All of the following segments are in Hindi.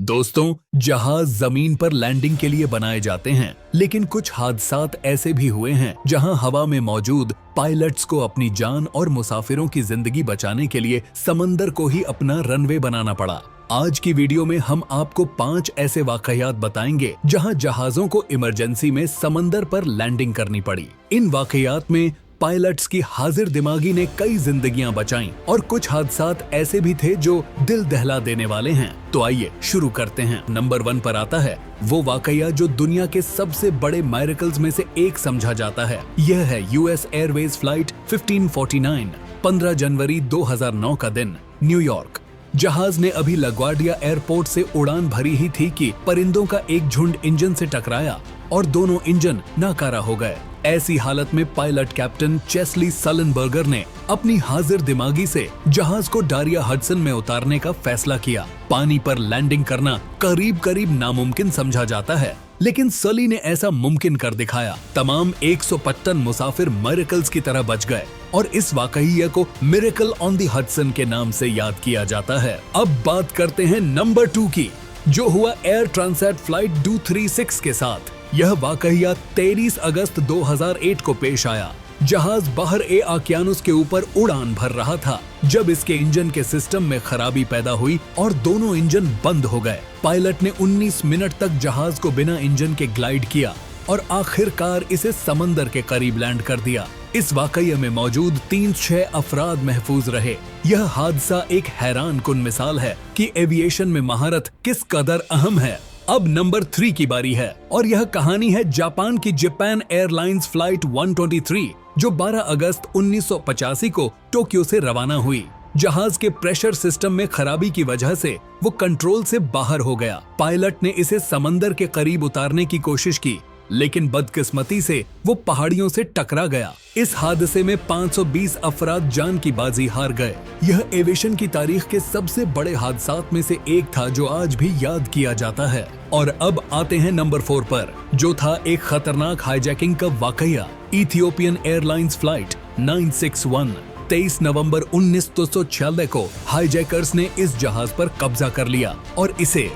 दोस्तों, जहाज जमीन पर लैंडिंग के लिए बनाए जाते हैं, लेकिन कुछ हादसात ऐसे भी हुए हैं जहां हवा में मौजूद पायलट्स को अपनी जान और मुसाफिरों की जिंदगी बचाने के लिए समंदर को ही अपना रनवे बनाना पड़ा। आज की वीडियो में हम आपको 5 ऐसे वाकयात बताएंगे जहां जहाजों को इमरजेंसी में समंदर पर लैंडिंग करनी पड़ी। इन वाकयात में पायलट्स की हाजिर दिमागी ने कई जिंदगियां बचाईं और कुछ हादसात ऐसे भी थे जो दिल दहला देने वाले हैं। तो आइए शुरू करते हैं। नंबर 1 पर आता है वो वाकया जो दुनिया के सबसे बड़े मायरेकल्स में से एक समझा जाता है। यह है यूएस एयरवेज फ्लाइट 1549, 15 जनवरी 2009 का दिन, न्यूयॉर्क। जहाज ने अभी लग्वार्डिया एयरपोर्ट से उड़ान भरी ही थी कि परिंदों का एक झुंड इंजन से टकराया और दोनों इंजन नाकारा हो गए। ऐसी हालत में पायलट कैप्टन चेस्ली सलनबर्गर ने अपनी हाजिर दिमागी से जहाज को डारिया हडसन में उतारने का फैसला किया। पानी पर लैंडिंग करना करीब करीब नामुमकिन समझा जाता है, लेकिन सली ने ऐसा मुमकिन कर दिखाया। तमाम 155 मुसाफिर मिरेकल्स की तरह बच गए और इस वाकया को मिरेकल ऑन द हडसन के नाम से याद किया जाता है। अब बात करते हैं नंबर 2 की, जो हुआ एयर ट्रांसैट फ्लाइट 236 के साथ। यह वाकया 23 अगस्त 2008 को पेश आया। जहाज बाहर ए आकियानुस के ऊपर उड़ान भर रहा था जब इसके इंजन के सिस्टम में खराबी पैदा हुई और दोनों इंजन बंद हो गए। पायलट ने 19 मिनट तक जहाज को बिना इंजन के ग्लाइड किया और आखिरकार इसे समंदर के करीब लैंड कर दिया। इस वाकये में मौजूद 3-6 अफराद महफूज रहे। यह हादसा एक हैरान कुन मिसाल है कि एविएशन में महारत किस कदर अहम है। अब नंबर 3 की बारी है और यह कहानी है जापान की जापान एयरलाइंस फ्लाइट 123, जो 12 अगस्त 1985 को टोक्यो से रवाना हुई। जहाज के प्रेशर सिस्टम में खराबी की वजह से वो कंट्रोल से बाहर हो गया। पायलट ने इसे समंदर के करीब उतारने की कोशिश की, लेकिन बदकिस्मती से वो पहाड़ियों से टकरा गया। इस हादसे में 520 अफराद जान की बाजी हार गए। यह एविएशन की तारीख के सबसे बड़े हादसात में से एक था जो आज भी याद किया जाता है। और अब आते हैं नंबर 4 पर, जो था एक खतरनाक हाईजैकिंग का वाकया। इथियोपियन एयरलाइंस फ्लाइट 961, 23 नवंबर 1996 को हाईजैकर्स ने इस जहाज पर कब्जा कर लिया और इसे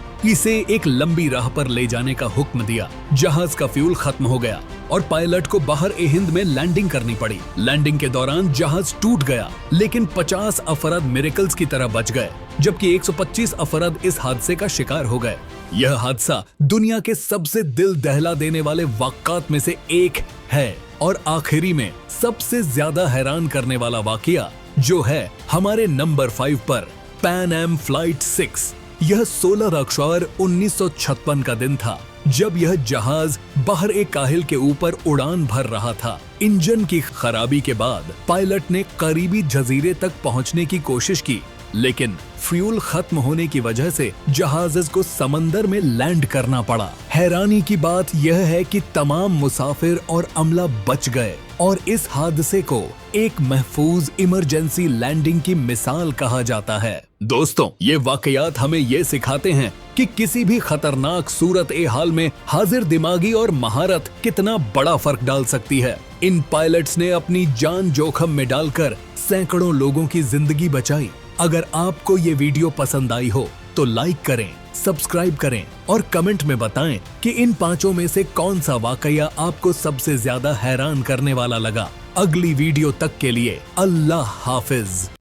एक लंबी राह पर ले जाने का हुक्म दिया। जहाज का फ्यूल खत्म हो गया और पायलट को बाहर ए हिंद में लैंडिंग करनी पड़ी। लैंडिंग के दौरान जहाज टूट गया, लेकिन 50 अफराद मिरेकल्स की तरह बच गए, जबकि 125 अफराद इस हादसे का शिकार हो गए। यह हादसा दुनिया के सबसे दिल दहला देने वाले वाक़यात में से एक है। और आखिरी में सबसे ज्यादा हैरान करने वाला वाकया जो है हमारे नंबर 5 पर, पैन एम फ्लाइट 6। यह 16 अक्टूबर 1956 का दिन था जब यह जहाज बाहर एक काहिल के ऊपर उड़ान भर रहा था। इंजन की खराबी के बाद पायलट ने करीबी जजीरे तक पहुंचने की कोशिश की, लेकिन फ्यूल खत्म होने की वजह से जहाज को समंदर में लैंड करना पड़ा। हैरानी की बात यह है कि तमाम मुसाफिर और अमला बच गए और इस हादसे को एक महफूज इमरजेंसी लैंडिंग की मिसाल कहा जाता है। दोस्तों, ये वाकयात हमें ये सिखाते हैं कि किसी भी खतरनाक सूरत ए हाल में हाजिर दिमागी और महारत कितना बड़ा फर्क डाल सकती है। इन पायलट्स ने अपनी जान जोखिम में डालकर सैकड़ों लोगों की जिंदगी बचाई। अगर आपको ये वीडियो पसंद आई हो तो लाइक करें, सब्सक्राइब करें और कमेंट में बताएं कि इन 5 में से कौन सा वाकया आपको सबसे ज्यादा हैरान करने वाला लगा। अगली वीडियो तक के लिए अल्लाह हाफिज।